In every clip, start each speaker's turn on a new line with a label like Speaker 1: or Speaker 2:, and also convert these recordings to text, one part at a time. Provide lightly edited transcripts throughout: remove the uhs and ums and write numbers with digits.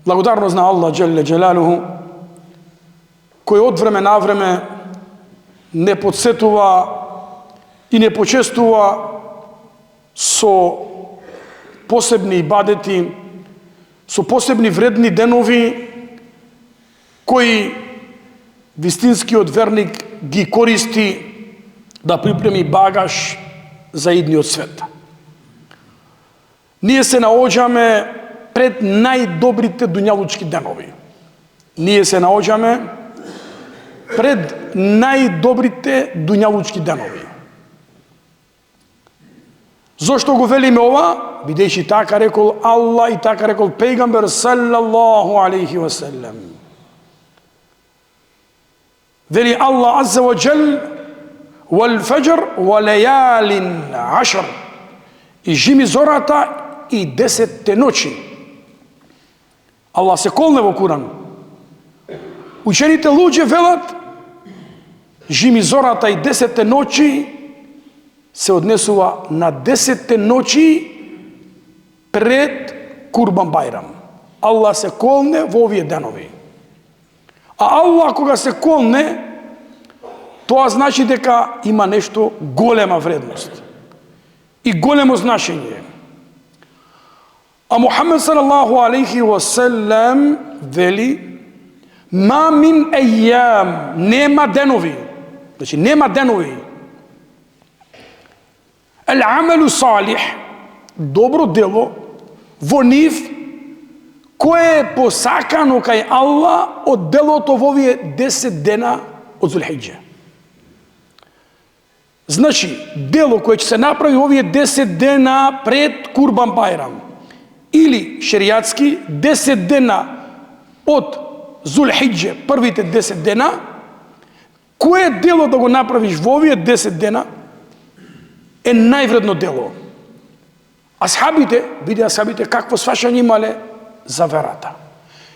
Speaker 1: Благодарност на Аллах Джелле Джелалуху, кој од време на време не подсетува и не почестува со посебни ибадети, со посебни вредни денови, кои вистинскиот верник ги користи да припреми багаж за идниот свет. Ние се наоѓаме пред најдобрите дуњалучки денови. Ние се наоѓаме пред најдобрите дуњалучки денови. Зошто го велиме ова? Бидејќи така рекол Аллах и така рекол пејгамбер саллаллаху алейхи ва селем. Вели Аллах азза ва джел: "Вал фаджр ва лаялин ашр", и жими зората и 10 ночи. Аллах се колне во Куран. Учените луѓе велат жими зората и 10 ночи се однесува на 10 ночи пред Курбан Бајрам. Аллах се колне во овие денови. А Аллах кога се колне, тоа значи дека има нешто голема вредност и големо значење. А Мухамед салаллаху алейхи ва селем вели: "Ма мин ејам", нема денови. Значи нема денови. Ал-амалу салих, добро дело во нив, кое е посакано кај Аллах од делото во овие 10 дена од Зулхиџа. Значи, дело кое ќе се направи во овие 10 дена пред Курбан Бајрам, или шеријатски 10 дена од Зулхиџа, првите 10 дена, кое дело да го направиш во овие 10 дена е највредно дело. Асхабите, види асхабите какво сваќање имале за верата.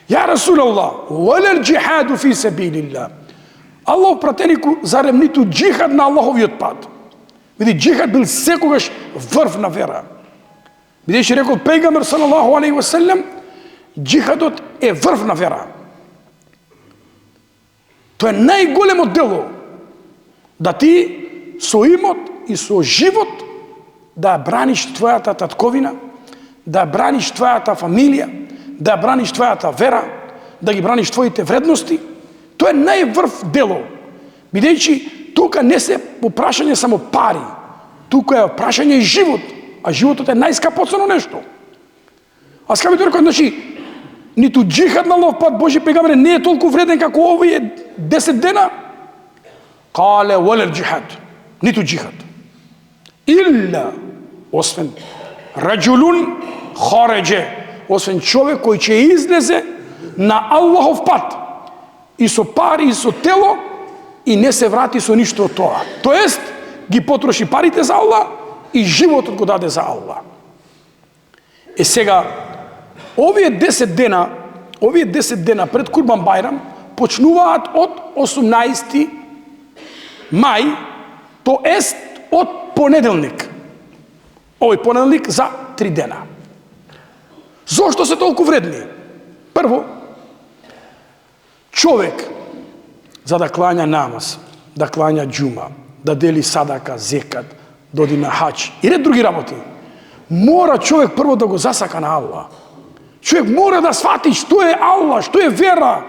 Speaker 1: Ја Расулаллах, валел джихаду фи сабилилlah. Аллах пратенику, зарем ниту джихад на Аллаховиот пат. Види, джихад бил секогаш врв на вера. Бидејќи рекол пејгамбер салаллаху алейхи ва селем, джихадот е врв на вера. Тоа е најголемо дело, да ти со имот и со живот да браниш твојата татковина, да браниш твојата фамилија, да браниш твојата вера, да ги браниш твоите вредности. Тоа е најврв дело. Бидејќи тука не се прашање само пари, тука е прашање и живот, а животот е најскапоцено нешто. А скапито рекол, значи, ниту джихад на Аллахов пат, Божи пегамбер, не е толку вреден како овие 10 дена. Кале валел джихад, ниту джихад. Илла, освен раджулун хареđe, освен човек кој ќе излезе на Аллахов пат и со пари и со тело и не се врати со ништо од тоа. Тоест, ги потроши парите за Аллах и животот го даде за Аллах. Е сега, овие 10 дена пред Курбан Бајрам почнуваат од 18 мај, тоест од понеделник. Овој понеделник за 3 дена. Зошто се толку вредни? Прво, човек за да клања намаз, да клања џума, да дели садака, зекат, да оди на хаџ и ред други работи, мора човек прво да го засака на Аллах. Човек мора да свати што е Аллах, што е вера.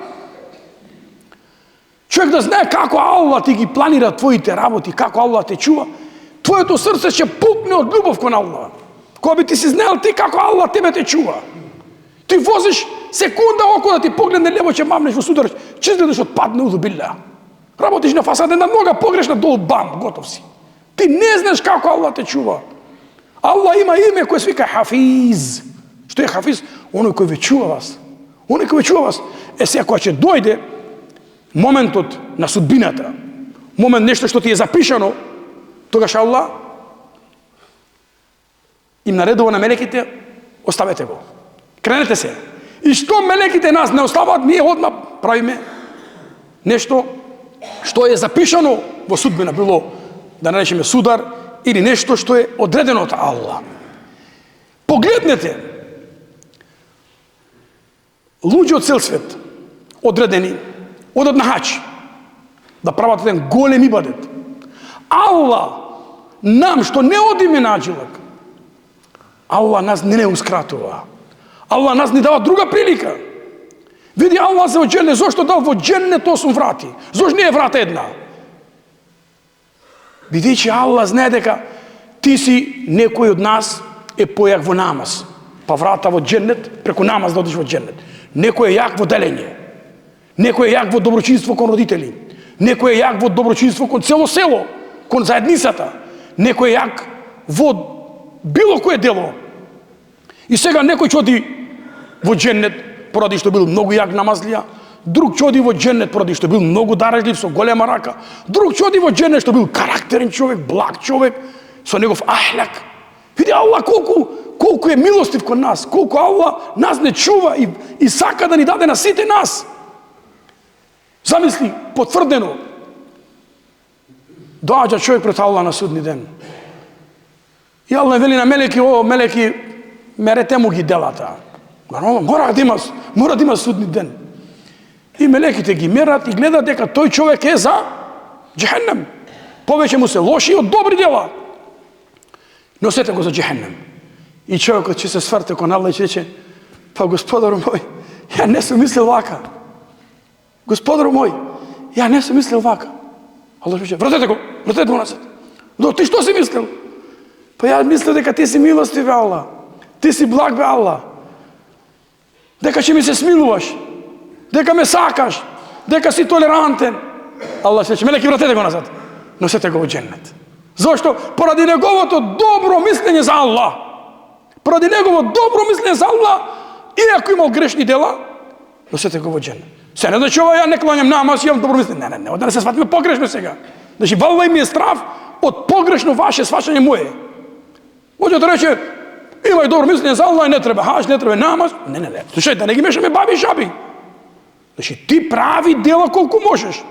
Speaker 1: Човек да знае како Аллах ти ги планира твоите работи, како Аллах те чува. Твоето срце ќе пукне од љубов кон Аллах. Кога би ти си знаел ти како Аллах тебе те чува. Ти возиш секунда око да ти погледне лево, ќе мамнеш во судар, ќе изгледаш од падне узубилла. Работиш на фасада, една нога погрешна, долу бам, готов си. Ти не знаеш како Аллах те чува. Аллах има име кој се вика Хафиз. Што е Хафиз? Оној кој ве чува вас. Оној кој ве чува вас. Е сега кога ќе дојде моментот на судбината, момент нешто што ти е запишано, тогаш Аллах им наредува на мелеките, оставете го. Кренете се. И што мелеките нас не оставаат, ние одма правиме нешто што е запишано во судбина, било да наречеме судар или нешто што е одредено од Аллах. Погледнете. луѓе од цел свет, одредени, одат на хач, да прават еден голем ибадет. Аллах нам, што не одиме на аџилак, Аллах нас не ускратува. Аллах нас не дава друга прилика. Види Аллах за оđele, зошто дал во џеннет 8 врати? Зошто не е врата една? Бидејќи Аллах знае дека ти си некој од нас е појак во намаз, па врата во џеннет, преку намаз да одиш во џеннет. Некој е јак во делење, некој е јак во доброчинство кон родители, некој е јак во доброчинство кон цело село, кон заедницата, некој е јак во било кое дело. И сега некој ќе оди во џеннет поради што бил многу јак намазлија, друг ќе оди во џеннет поради што бил многу дарежлив со голема рака, друг ќе оди во џеннет што бил карактерен човек, благ човек, со негов ахлак. Види Аллах колку е милостив кон нас, колку Аллах нас не чува и сака да ни даде на сите нас. Замисли, потврдено, доаѓа човек пред Аллах на судни ден. И Аллах вели на мелеки, мелеки, мерете му ги делата. Мора да има судни ден. И мелеките ги мерат и гледат дека тој човек е за џехеннем. Повеќе му се лоши од добри дела. Носете го за џехеннем. И човекот ќе се сврте кон Аллах и ќе рече: па Господару мој, ја не сум мислил вака. Господару мој, ја не сум мислил вака. Аллах ќе рече: вратете го назад. Но ти што си мислил? Па ја мислил дека ти си милостив, бе Аллах. Ти си благ, бе Аллах. Дека ќе ми се смилуваш, дека ме сакаш, дека си толерантен. Аллах ќе рече: мелеки, вратете го назад. Носете го во џеннет. Зошто? Поради неговото добро мислење за Аллах. Поради негово добро мислење за Аллах, иако имал грешни дела, носете го во џеннет. Се не значи ова ја не кланјам намаз, имам добро мислење. Не, да не се сватиме погрешно сега. Значи, валва ми е страв од погрешно ваше сваќање мое. Може да рече: имај добро мислење за Аллах, не треба хаџ, не треба намаз. Не. Слушај, да не ги мешаме баби и жаби. Значи, ти прави дела колку можеш.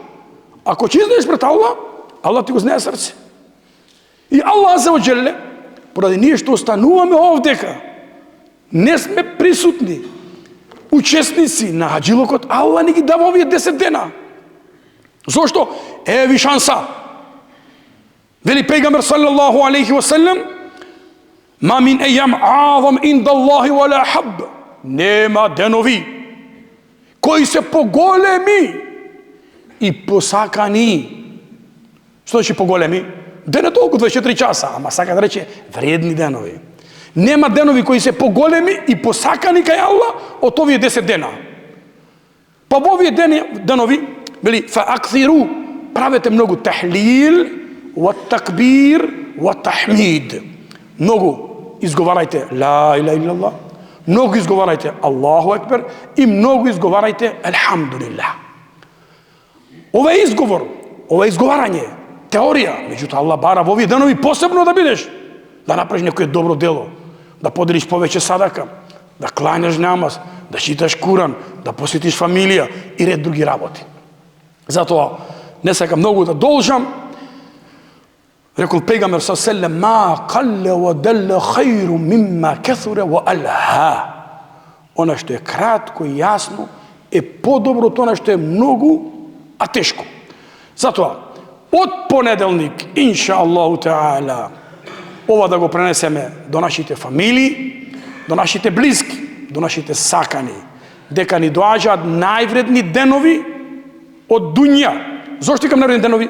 Speaker 1: Ако ќе излезеш пред Аллах, Аллах ти го знае срце. И Аллах за оđele, поради ние што остануваме овдека, не сме присутни, учесници на хаџилокот, Аллах ни ги дава овие 10 дена. Зошто? Еви шанса. Вели пејгамбер саллаллаху алейхи ва саллем: ма мин ејам аъзам инда Аллахи ва ла хабб. Нема денови кои се поголеми и посакани. Што значи поголеми? Ден е толку 24 часа, ама сака да рече вредни денови. Нема денови кои се поголеми и посакани кај Аллах од овие 10 дена. Па во овие денови, вели, фа акthirу, правете многу тахлил, ва такбир, ва тахмид. Многу изговарајте ла иляха илlallah, многу изговарајте Аллаху екбер и многу изговарајте елхамдулилlah. Ова е изговор, ова е изговарање, теорија. Меѓутоа Аллах бара во овие денови посебно да бидеш, да направиш некој добро дело, да поделиш повеќе садака, да клањаш намаз, да читаш Куран, да посетиш фамилија и ред други работи. Затоа не сакам многу да должам. Рекол пејгамбер саллаллаху ма қалле ва далла хајру мимма кесуре ва алха. Она што е кратко и јасно е подобро од она што е многу, а тешко. Затоа од понеделник, инша Аллаху таала, ова да го пренесеме до нашите фамилии, до нашите близки, до нашите сакани, дека ни доаѓаат највредни денови од дуња. Зошто викам највредни денови?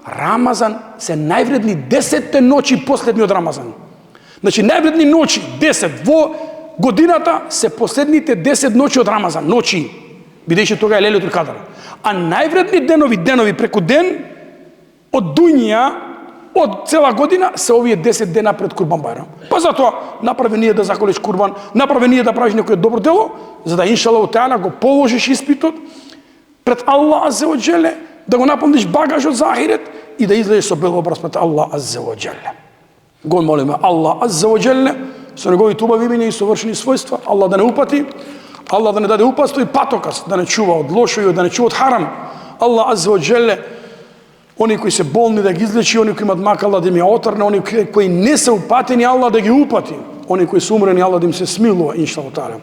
Speaker 1: Рамазан се највредни 10 ноќи последни од Рамазан. Значи, највредни ноќи, 10 во годината се последните 10 ноќи од Рамазан. Ноќи, бидејќи тога е Лелетул Кадар. А највредни денови преку ден од дуња, од цела година, се овие 10 дена пред Курбан Бајрам. Па затоа направи ние да заколиш Курбан, направи ние да правиш некој добро дело, за да иншаллаху таала го положиш испитот пред Аллах аззе ва џеле, да го наполниш багажот за ахирет и да излезеш со бел образ пред Аллах аззе ва џеле. Го молиме Аллах аззе ва џеле со неговите убави имиња и совршени својства, Аллах да не упати, Аллах да не даде упатство и патокас, да не чува од лошо и да не чува од харам. Аллах аззе ва џеле, они кои се болни да ги излечи, они кои имат мак, Аллах да им ја отрне, они кои не се упатени, Аллах да ги упати, они кои се умрени, Аллах да им се смилува, иншаллаху таала.